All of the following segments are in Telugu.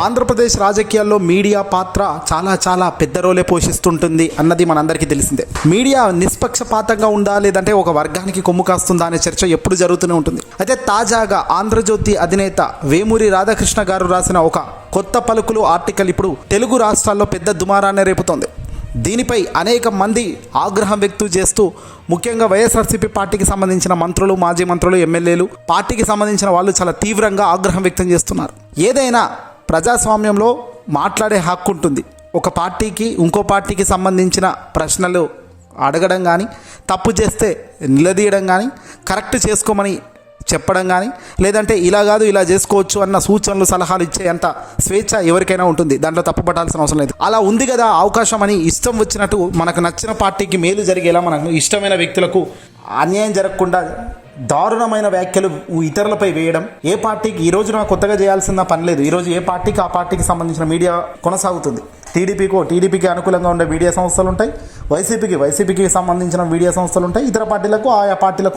ఆంధ్రప్రదేశ్ రాజకీయాల్లో మీడియా పాత్ర చాలా పెద్ద రోలే పోషిస్తుంటుంది అన్నది మనందరికీ తెలిసిందే. మీడియా నిష్పక్షపాతంగా ఉందా లేదంటే ఒక వర్గానికి కొమ్ము కాస్తుందా అనే చర్చ ఎప్పుడు జరుగుతూనే ఉంటుంది. అయితే తాజాగా ఆంధ్రజ్యోతి అధినేత వేమూరి రాధాకృష్ణ గారు రాసిన ఒక కొత్త పలుకులు ఆర్టికల్ ఇప్పుడు తెలుగు రాష్ట్రాల్లో పెద్ద దుమారాన్ని రేపుతోంది. దీనిపై అనేక మంది ఆగ్రహం వ్యక్తం చేస్తూ ముఖ్యంగా వైఎస్ఆర్సీపీ పార్టీకి సంబంధించిన మంత్రులు, మాజీ మంత్రులు, ఎమ్మెల్యేలు, పార్టీకి సంబంధించిన వాళ్ళు చాలా తీవ్రంగా ఆగ్రహం వ్యక్తం చేస్తున్నారు. ఏదైనా ప్రజాస్వామ్యంలో మాట్లాడే హక్కు ఉంటుంది. ఒక పార్టీకి ఇంకో పార్టీకి సంబంధించిన ప్రశ్నలు అడగడం కానీ, తప్పు చేస్తే నిలదీయడం కానీ, కరెక్ట్ చేసుకోమని చెప్పడం కానీ, లేదంటే ఇలా కాదు ఇలా చేసుకోవచ్చు అన్న సూచనలు, సలహాలు ఇచ్చే అంత స్వేచ్ఛ ఎవరికైనా ఉంటుంది. దాంట్లో తప్పుపట్టాల్సిన అవసరం లేదు. అలా ఉంది కదా అవకాశం అని ఇష్టం వచ్చినట్టు మనకు నచ్చిన పార్టీకి మేలు జరిగేలా, మనకు ఇష్టమైన వ్యక్తులకు అన్యాయం జరగకుండా దారుణమైన వ్యాఖ్యలు ఇతరులపై వేయడం ఏ పార్టీకి ఈ రోజున కొత్తగా చేయాల్సిన పని లేదు. ఈరోజు ఏ పార్టీకి ఆ పార్టీకి సంబంధించిన మీడియా కొనసాగుతుంది. టీడీపీకి అనుకూలంగా ఉండే మీడియా సంస్థలు ఉంటాయి, వైసీపీకి సంబంధించిన మీడియా సంస్థలు ఉంటాయి, ఇతర పార్టీలకు ఆయా పార్టీలకు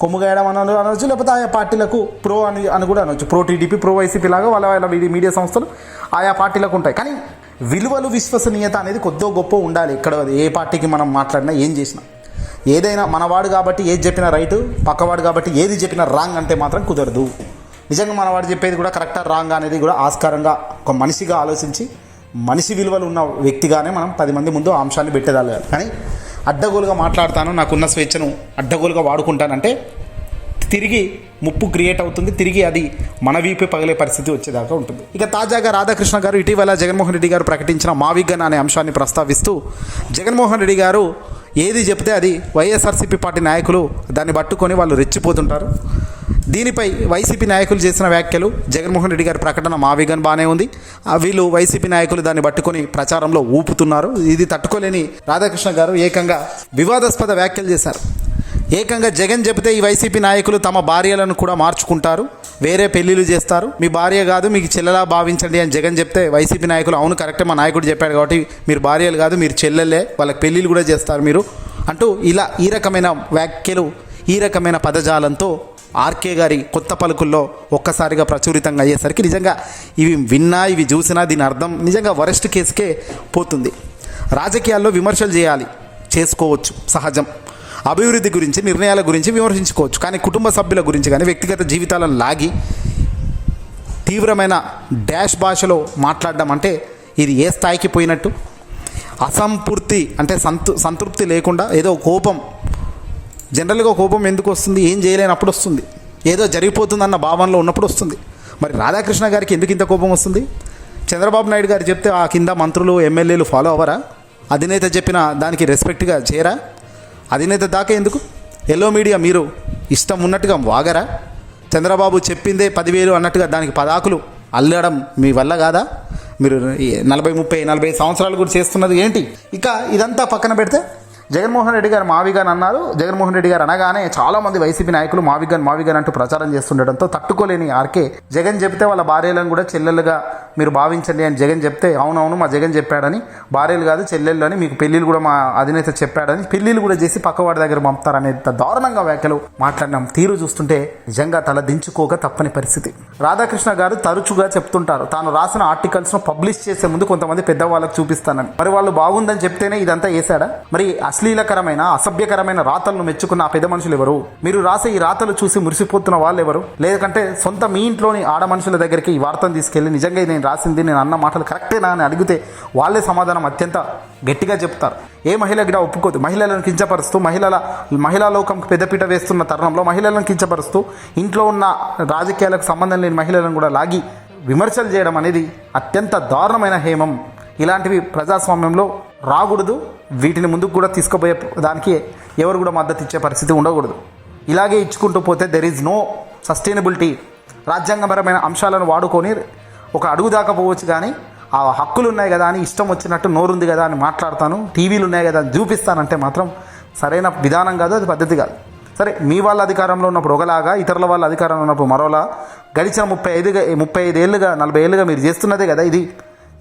కొమ్ముగాయడం అనొచ్చు, లేకపోతే ఆయా పార్టీలకు ప్రో అని కూడా అనొచ్చు. ప్రో టీడీపీ, ప్రో వైసీపీ లాగా వాళ్ళ మీడియా సంస్థలు ఆయా పార్టీలకు ఉంటాయి. కానీ విలువలు, విశ్వసనీయత అనేది కొద్దో గొప్ప ఉండాలి. ఇక్కడ ఏ పార్టీకి మనం మాట్లాడినా, ఏం చేసినా, ఏదైనా మనవాడు కాబట్టి ఏది చెప్పినా రైటు, పక్కవాడు కాబట్టి ఏది చెప్పినా రాంగ్ అంటే మాత్రం కుదరదు. నిజంగా మనవాడు చెప్పేది కూడా కరెక్టా రాంగ్ అనేది కూడా ఆస్కారంగా ఒక మనిషిగా ఆలోచించి, మనిషి విలువలు ఉన్న వ్యక్తిగానే మనం 10 మంది ముందు ఆ అంశాన్ని పెట్టేదాలి. కానీ అడ్డగోలుగా మాట్లాడతాను, నాకున్న స్వేచ్ఛను అడ్డగోలుగా వాడుకుంటానంటే తిరిగి ముప్పు క్రియేట్ అవుతుంది. తిరిగి అది మన వీపే పగిలే పరిస్థితి వచ్చేదాకా ఉంటుంది. ఇక తాజాగా రాధాకృష్ణ గారు ఇటీవల జగన్మోహన్ రెడ్డి గారు ప్రకటించిన మావిగన్ అనే అంశాన్ని ప్రస్తావిస్తూ, జగన్మోహన్ రెడ్డి గారు ఏది చెప్తే అది వైఎస్ఆర్సీపీ పార్టీ నాయకులు దాన్ని పట్టుకొని వాళ్ళు రెచ్చిపోతుంటారు. దీనిపై వైసీపీ నాయకులు చేసిన వ్యాఖ్యలు, జగన్మోహన్ రెడ్డి గారి ప్రకటన మావిగన్ బాగానే ఉంది. వీళ్ళు వైసీపీ నాయకులు దాన్ని పట్టుకొని ప్రచారంలో ఊపుతున్నారు. ఇది తట్టుకోలేని రాధాకృష్ణ గారు ఏకంగా వివాదాస్పద వ్యాఖ్యలు చేశారు. ఏకంగా జగన్ చెబితే ఈ వైసీపీ నాయకులు తమ భార్యలను కూడా మార్చుకుంటారు, వేరే పెళ్లిళ్ళు చేస్తారు, మీ భార్య కాదు మీకు చెల్లెలా భావించండి అని జగన్ చెప్తే వైసీపీ నాయకులు అవును కరెక్టే, మా నాయకుడు చెప్పాడు కాబట్టి మీరు భార్యలు కాదు మీరు చెల్లెలే, వాళ్ళకి పెళ్లిళ్ళు కూడా చేస్తారు మీరు అంటూ ఇలా ఈ రకమైన వ్యాఖ్యలు, ఈ రకమైన పదజాలంతో ఆర్కే గారి కొత్త పలుకుల్లో ఒక్కసారిగా ప్రచురితంగా అయ్యేసరికి నిజంగా ఇవి చూసినా దీని అర్థం నిజంగా వరస్ట్ కేసుకే పోతుంది. రాజకీయాల్లో విమర్శలు చేసుకోవచ్చు, సహజం. అభివృద్ధి గురించి, నిర్ణయాల గురించి విమర్శించుకోవచ్చు. కానీ కుటుంబ సభ్యుల గురించి కానీ, వ్యక్తిగత జీవితాలను లాగి తీవ్రమైన డాష్ భాషలో మాట్లాడడం అంటే ఇది ఏ స్థాయికి పోయినట్టు? అసంపూర్తి అంటే సంతృప్తి లేకుండా ఏదో కోపం, జనరల్గా కోపం ఎందుకు వస్తుంది? ఏం చేయలేనప్పుడు వస్తుంది, ఏదో జరిగిపోతుందన్న భావనలో ఉన్నప్పుడు వస్తుంది. మరి రాధాకృష్ణ గారికి ఎందుకు ఇంత కోపం వస్తుంది? చంద్రబాబు నాయుడు గారు చెప్తే ఆ కింద మంత్రులు, ఎమ్మెల్యేలు ఫాలో అవ్వరా? అధినేత చెప్పిన దానికి రెస్పెక్ట్గా చేయరా? అధినేత దాకా ఎందుకు? ఎల్లో మీడియా మీరు ఇష్టం ఉన్నట్టుగా వాగరా? చంద్రబాబు చెప్పిందే 10,000 అన్నట్టుగా దానికి పదాకులు అల్లడం మీ వల్ల కాదా? మీరు 40 సంవత్సరాలు కూడా చేస్తున్నది ఏంటి? ఇక ఇదంతా పక్కన పెడితే జగన్మోహన్ రెడ్డి గారు మావిగన్ అన్నారు. జగన్మోహన్ రెడ్డి గారు అనగానే చాలామంది వైసీపీ నాయకులు మావిగన్ అంటూ ప్రచారం చేస్తుండటంతో తట్టుకోలేని ఆర్కే జగన్ చెప్తే వాళ్ళ భార్యలను కూడా చెల్లెలుగా మీరు భావించండి అని జగన్ చెప్తే, అవునవును మా జగన్ చెప్పాడని, భార్యలు కాదు చెల్లెళ్ళు అని, మీకు పెళ్ళిళ్ళు కూడా మా అధినేత చెప్పాడని పెళ్ళిళ్ళు కూడా చేసి పక్కవాడి దగ్గర పంపుతారనే దారుణంగా వ్యాఖ్యలు మాట్లాడిన తీరు చూస్తుంటే నిజంగా తల దించుకోక తప్పని పరిస్థితి. రాధాకృష్ణ గారు తరచుగా చెప్తుంటారు, తాను రాసిన ఆర్టికల్స్ను పబ్లిష్ చేసే ముందు కొంతమంది పెద్దవాళ్ళకు చూపిస్తానని. మరి వాళ్ళు బాగుందని చెప్తేనే ఇదంతా వేశాడా? మరి అశ్లీలకరమైన, అసభ్యకరమైన రాతలను మెచ్చుకున్న ఆ పెద్ద మనుషులు ఎవరు? మీరు రాసే ఈ రాతలు చూసి మురిసిపోతున్న వాళ్ళు ఎవరు? లేదంటే సొంత మీ ఇంట్లోని ఆడ మనుషుల దగ్గరికి ఈ వార్తను తీసుకెళ్లి నిజంగా నేను రాసింది, నేను అన్న మాటలు కరెక్టేనా అని అడిగితే వాళ్ళే సమాధానం అత్యంత గట్టిగా చెప్తారు. ఏ మహిళ కూడా ఒప్పుకోదు. మహిళలను కించపరుస్తూ, మహిళా లోకంకు పెద్దపీట వేస్తున్న తరుణంలో మహిళలను కించపరుస్తూ, ఇంట్లో ఉన్న రాజకీయాలకు సంబంధం లేని మహిళలను కూడా లాగి విమర్శలు చేయడం అనేది అత్యంత దారుణమైన హేమం. ఇలాంటివి ప్రజాస్వామ్యంలో రాకూడదు. వీటిని ముందుకు కూడా తీసుకుపోయే దానికి ఎవరు కూడా మద్దతు ఇచ్చే పరిస్థితి ఉండకూడదు. ఇలాగే ఇచ్చుకుంటూ పోతే దెర్ ఈజ్ నో సస్టైనబిలిటీ. రాజ్యాంగపరమైన అంశాలను వాడుకొని ఒక అడుగు దాకా పోవచ్చు, కానీ ఆ హక్కులు ఉన్నాయి కదా అని ఇష్టం వచ్చినట్టు నోరుంది కదా అని మాట్లాడతాను, టీవీలు ఉన్నాయి కదా అని చూపిస్తానంటే మాత్రం సరైన విధానం కాదు, అది పద్ధతి కాదు. సరే, మీ వాళ్ళ అధికారంలో ఉన్నప్పుడు ఒకలాగా, ఇతరుల వాళ్ళ అధికారంలో ఉన్నప్పుడు మరోలా, గడిచిన 35 ఏళ్ళుగా 40 ఏళ్ళుగా మీరు చేస్తున్నదే కదా ఇది.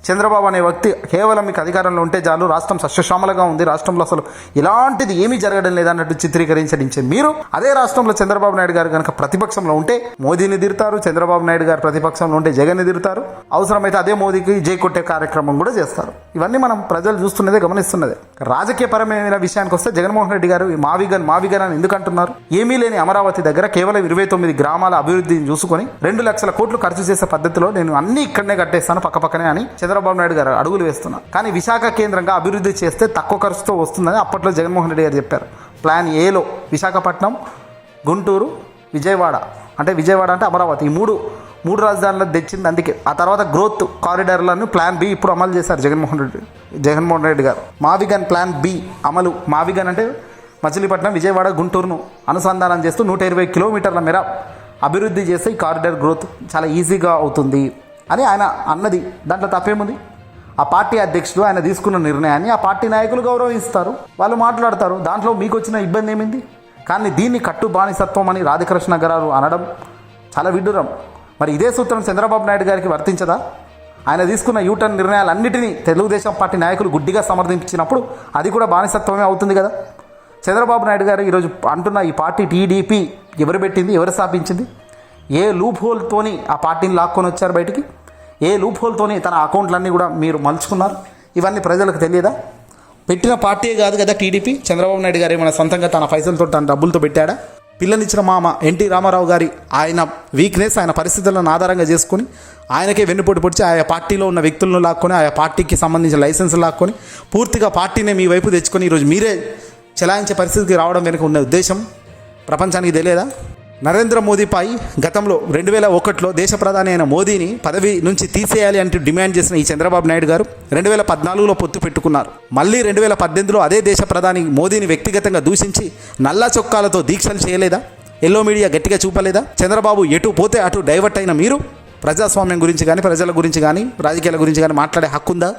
చంద్రబాబు అనే వ్యక్తి కేవలం మీకు అధికారంలో ఉంటే చాలు, రాష్ట్రం సస్యశ్యామలంగా ఉంది, రాష్ట్రంలో అసలు ఇలాంటిది ఏమీ జరగడం లేదన్నట్టు చిత్రీకరించే మీరు అదే రాష్ట్రంలో చంద్రబాబు నాయుడు గారు కనుక ప్రతిపక్షంలో ఉంటే మోదీని తిడతారు, చంద్రబాబు నాయుడు గారు ప్రతిపక్షంలో ఉంటే జగన్ని తిడతారు, అవసరమైతే అదే మోదీకి జై కొట్టే కార్యక్రమం కూడా చేస్తారు. ఇవన్నీ మనం ప్రజలు చూస్తున్నదే, గమనిస్తున్నదే. రాజకీయపరమైన విషయానికి వస్తే జగన్మోహన్ రెడ్డి గారు మావిగన్ అని ఎందుకు అంటున్నారు? ఏమీ లేని అమరావతి దగ్గర కేవలం 29 గ్రామాల అభివృద్ధిని చూసుకొని 2 లక్షల కోట్లు ఖర్చు చేసే పద్ధతిలో నేను అన్ని ఇక్కడనే కట్టేస్తాను పక్కపక్కనే అని చంద్రబాబు నాయుడు గారు అడుగులు వేస్తున్నారు. కానీ విశాఖ కేంద్రంగా అభివృద్ధి చేస్తే తక్కువ ఖర్చుతో వస్తుందని అప్పట్లో జగన్మోహన్ రెడ్డి గారు చెప్పారు. ప్లాన్ ఏలో విశాఖపట్నం, గుంటూరు, విజయవాడ అంటే అమరావతి, ఈ మూడు రాజధానులు తెచ్చింది. అందుకే ఆ తర్వాత గ్రోత్ కారిడార్లను ప్లాన్ బి ఇప్పుడు అమలు చేశారు జగన్మోహన్ రెడ్డి గారు. మావిగన్ ప్లాన్ బి అమలు. మావిగన్ అంటే మచిలీపట్నం, విజయవాడ, గుంటూరును అనుసంధానం చేస్తూ 120 కిలోమీటర్ల మేర అభివృద్ధి చేస్తే ఈ కారిడార్ గ్రోత్ చాలా ఈజీగా అవుతుంది అని ఆయన అన్నది. దాంట్లో తప్పేముంది? ఆ పార్టీ అధ్యక్షుడు ఆయన తీసుకున్న నిర్ణయాన్ని ఆ పార్టీ నాయకులు గౌరవిస్తారు, వాళ్ళు మాట్లాడతారు. దాంట్లో మీకు వచ్చిన ఇబ్బంది ఏమింది? కానీ దీన్ని కట్టు బానిసత్వం అని రాధాకృష్ణ గారు అనడం చాలా విడ్డూరం. మరి ఇదే సూత్రం చంద్రబాబు నాయుడు గారికి వర్తించదా? ఆయన తీసుకున్న యూటర్న్ నిర్ణయాలన్నిటినీ తెలుగుదేశం పార్టీ నాయకులు గుడ్డిగా సమర్థించినప్పుడు అది కూడా బానిసత్వమే అవుతుంది కదా. చంద్రబాబు నాయుడు గారు ఈరోజు అంటున్న ఈ పార్టీ టీడీపీ ఎవరు పెట్టింది, ఎవరు స్థాపించింది? ఏ లూప్ హోల్తోని ఆ పార్టీని లాక్కొని వచ్చారు బయటికి? ఏ లూప్ హోల్తోని తన అకౌంట్లన్నీ కూడా మీరు మలుచుకున్నారు? ఇవన్నీ ప్రజలకు తెలియదా? పెట్టిన పార్టీయే కాదు కదా టీడీపీ. చంద్రబాబు నాయుడు గారు ఏమైనా సొంతంగా తన పైసలతో, తన డబ్బులతో పెట్టాడా? పిల్లనిచ్చిన మామ ఎన్టీ రామారావు గారి ఆయన వీక్నెస్, ఆయన పరిస్థితులను ఆధారంగా చేసుకుని ఆయనకే వెన్నుపోటు పొడిచి ఆయా పార్టీలో ఉన్న వ్యక్తులను లాక్కొని, ఆయా పార్టీకి సంబంధించిన లైసెన్సులు లాక్కొని పూర్తిగా పార్టీనే మీ వైపు తెచ్చుకొని ఈరోజు మీరే చెలాయించే పరిస్థితికి రావడం వెనుక ఉన్న ఉద్దేశం ప్రపంచానికి తెలియదా? నరేంద్ర మోదీపై గతంలో 2001లో దేశ ప్రధాని అయిన మోదీని పదవి నుంచి తీసేయాలి అంటూ డిమాండ్ చేసిన ఈ చంద్రబాబు నాయుడు గారు 2014లో పొత్తు పెట్టుకున్నారు. మళ్ళీ 2018లో అదే దేశ ప్రధాని మోదీని వ్యక్తిగతంగా దూషించి నల్ల చొక్కాలతో దీక్షలు చేయలేదా? ఎల్లో మీడియా గట్టిగా చూపలేదా? చంద్రబాబు ఎటు పోతే అటు డైవర్ట్ అయిన మీరు ప్రజాస్వామ్యం గురించి కానీ, ప్రజల గురించి కానీ, రాజకీయాల గురించి కానీ మాట్లాడే హక్కుందా?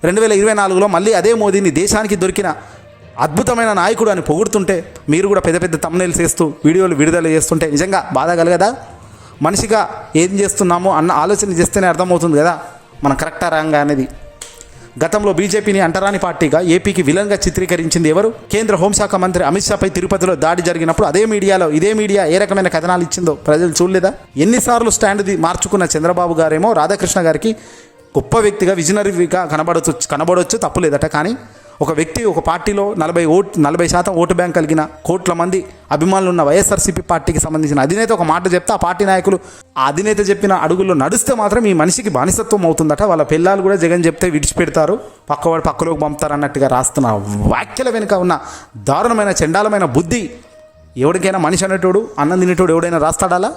2024లో మళ్ళీ అదే మోదీని దేశానికి దొరికిన అద్భుతమైన నాయకుడు అని పొగుడుతుంటే మీరు కూడా పెద్ద పెద్ద తమ్నైల్స్ వేస్తూ వీడియోలు విడుదల చేస్తుంటే నిజంగా బాధ కలగదా? మనిషిగా ఏం చేస్తున్నామో అన్న ఆలోచన చేస్తేనే అర్థమవుతుంది కదా మనం కరెక్టా రాంగా అనేది. గతంలో బీజేపీని అంటరాని పార్టీగా, ఏపీకి విలన్గా చిత్రీకరించింది ఎవరు? కేంద్ర హోంశాఖ మంత్రి అమిత్ షాపై తిరుపతిలో దాడి జరిగినప్పుడు ఇదే మీడియా ఏ రకమైన కథనాలు ఇచ్చిందో ప్రజలు చూడలేదా? ఎన్నిసార్లు స్టాండ్ మార్చుకున్న చంద్రబాబు గారేమో రాధాకృష్ణ గారికి గొప్ప వ్యక్తిగా, విజనరీగా కనబడవచ్చు, తప్పు లేదట. కానీ ఒక వ్యక్తి ఒక పార్టీలో 40% ఓటు బ్యాంక్ కలిగిన కోట్ల మంది అభిమానులు ఉన్న వైఎస్ఆర్సీపీ పార్టీకి సంబంధించిన అధినేత ఒక మాట చెప్తే ఆ పార్టీ నాయకులు ఆ అధినేత చెప్పిన అడుగుల్లో నడిస్తే మాత్రం ఈ మనిషికి బానిసత్వం అవుతుందట. వాళ్ళ పిల్లలు కూడా జగన్ చెప్తే విడిచిపెడతారు, పక్కలోకి పంపుతారు అన్నట్టుగా రాస్తున్న వ్యాఖ్యల వెనుక ఉన్న దారుణమైన చండాలమైన బుద్ధి ఎవరికైనా మనిషి అనేటోడు, అన్నం తినేటోడు ఎవడైనా రాస్తాడాలా?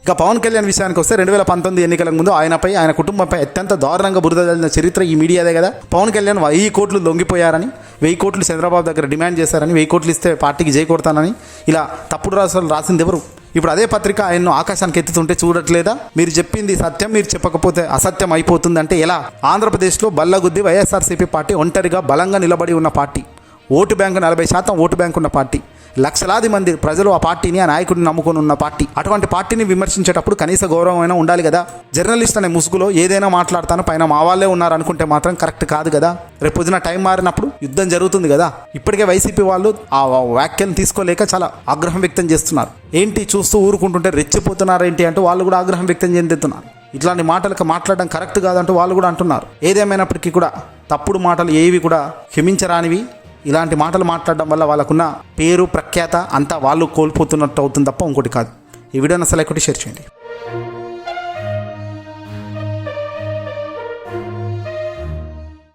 ఇక పవన్ కళ్యాణ్ విషయానికి వస్తే 2019 ఎన్నికలకు ముందు ఆయనపై, ఆయన కుటుంబంపై అత్యంత దారుణంగా బురద జల్లిన చరిత్ర ఈ మీడియాదే కదా. పవన్ కళ్యాణ్ 1000 కోట్లు లొంగిపోయారని, 1000 కోట్లు చంద్రబాబు దగ్గర డిమాండ్ చేశారని, 1000 కోట్లు ఇస్తే పార్టీకి జై కొడతానని ఇలా తప్పుడు రాసింది ఎవరు? ఇప్పుడు అదే పత్రిక ఆయన్ను ఆకాశానికి ఎత్తుతుంటే చూడట్లేదా? మీరు చెప్పింది సత్యం, మీరు చెప్పకపోతే అసత్యం అయిపోతుందంటే ఎలా? ఆంధ్రప్రదేశ్లో బల్లగుద్ది వైఎస్ఆర్సీపీ పార్టీ ఒంటరిగా బలంగా నిలబడి ఉన్న party, vote bank 40% vote bank ఉన్న పార్టీ, లక్షలాది మంది ప్రజలు ఆ పార్టీని, ఆ నాయకుడిని నమ్ముకొని ఉన్న పార్టీ. అటువంటి పార్టీని విమర్శించేటప్పుడు కనీస గౌరవం అయినా ఉండాలి కదా. జర్నలిస్ట్ అనే ముసుగులో ఏదైనా మాట్లాడతాను, పైన మా వాళ్ళే ఉన్నారు అనుకుంటే మాత్రం కరెక్ట్ కాదు కదా. రేపు పొద్దున టైం మారినప్పుడు యుద్ధం జరుగుతుంది కదా. ఇప్పటికే వైసీపీ వాళ్ళు ఆ వ్యాఖ్యను తీసుకోలేక చాలా ఆగ్రహం వ్యక్తం చేస్తున్నారు. ఏంటి చూస్తూ ఊరుకుంటుంటే రెచ్చిపోతున్నారు ఏంటి అంటూ వాళ్ళు కూడా ఆగ్రహం వ్యక్తం చెందుతున్నారు. ఇట్లాంటి మాటలకు మాట్లాడడం కరెక్ట్ కాదంటూ వాళ్ళు కూడా అంటున్నారు. ఏదేమైనప్పటికీ కూడా తప్పుడు మాటలు ఏవి కూడా క్షమించరానివి. ఇలాంటి మాటలు మాట్లాడడం వల్ల వాళ్ళకున్న పేరు, ప్రఖ్యాత అంతా వాళ్ళు కోల్పోతున్నట్టు అవుతుంది తప్ప ఇంకోటి కాదు. ఈ వీడియోని అసలు షేర్ చేయండి.